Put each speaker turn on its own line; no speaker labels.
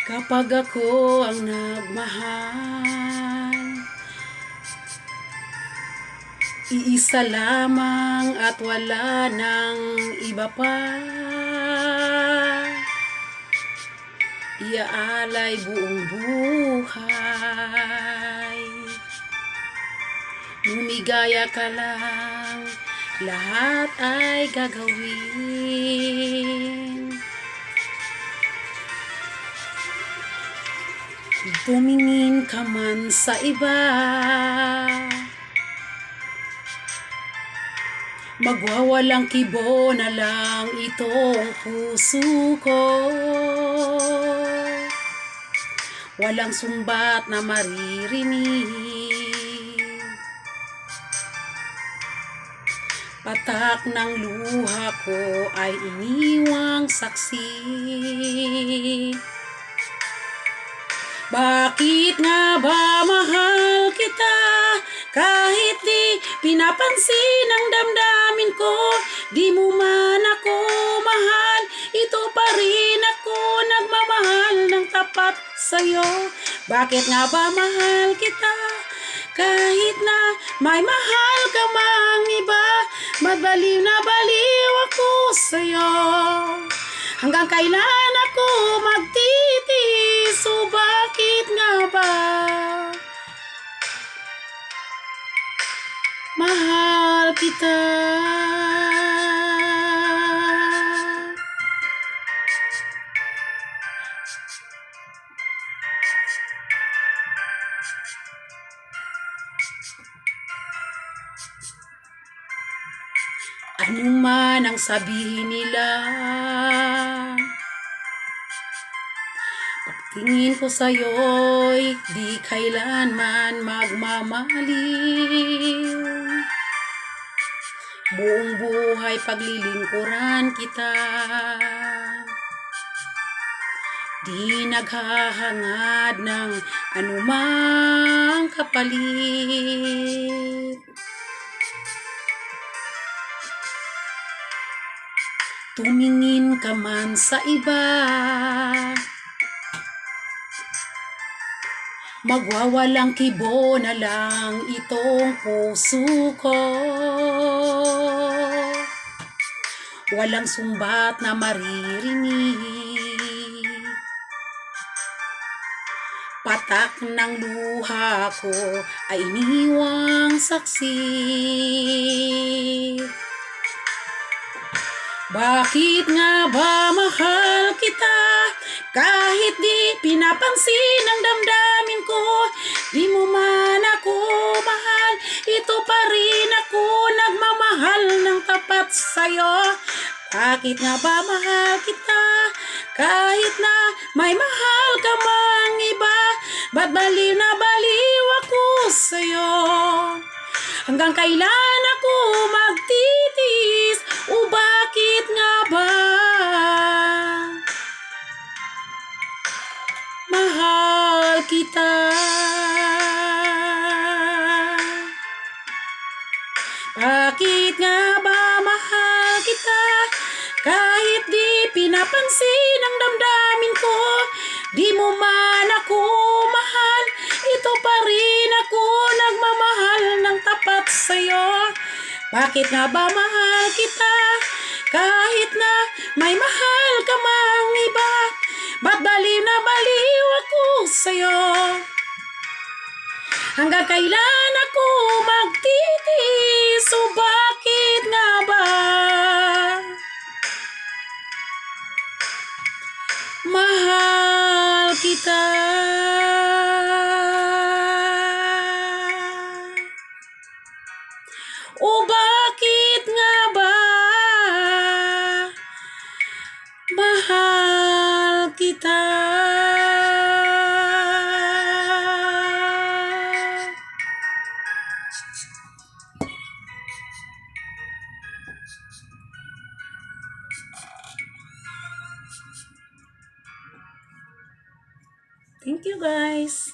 Kapag ako ang nagmahal, iisa lamang at wala nang iba pa. Iaalay buong buhay, lumigaya ka lang, lahat ay gagawin. Tumingin ka man sa iba, magwawalang kibo na lang itong puso ko. Walang sumbat na maririnig, patak ng luha ko ay iniwang saksi. Bakit nga ba mahal kita? Kahit di pinapansin ang damdamin ko, di mo man ako mahal, ito pa rin ako nagmamahal ng tapat sa'yo. Bakit nga ba mahal kita? Kahit na may mahal ka mang iba, baliw na baliw ako sa'yo. Hanggang kailan ako magtitiis? O bakit nga ba mahal kita? Ano man ang sabihin nila, pagtingin ko sa'yo'y di kailanman magmamaliw. Buong buhay paglilingkuran kita, di naghahangad ng anumang kapalit. Tumingin ka man sa iba, magwawalang kibo na lang itong puso ko. Walang sumbat na maririnig, patak ng luha ko ay iniwang saksi. Bakit nga ba mahal kita? Kahit di pinapansin ang damdamin ko, di mo man ako mahal, ito pa rin ako nagmamahal ng tapat sa'yo. Bakit nga ba mahal kita? Kahit na may mahal ka mang iba, baliw na baliw ako sa'yo. Hanggang kailan ako magtitiis? O bakit nga ba mahal kita? Bakit nga ba mahal kita? Kahit di pinapansin ang damdamin ko, di mo man ako mahal, ito pa rin ako nagmamahal ng tapat sa'yo. Bakit nga ba mahal kita? Kahit na may mahal ka mang iba, baliw na baliw ako sa'yo. Hanggang kailan ako magtitiis? O bakit nga ba mahal kita? O bakit nga ba mahal kita? Thank you guys.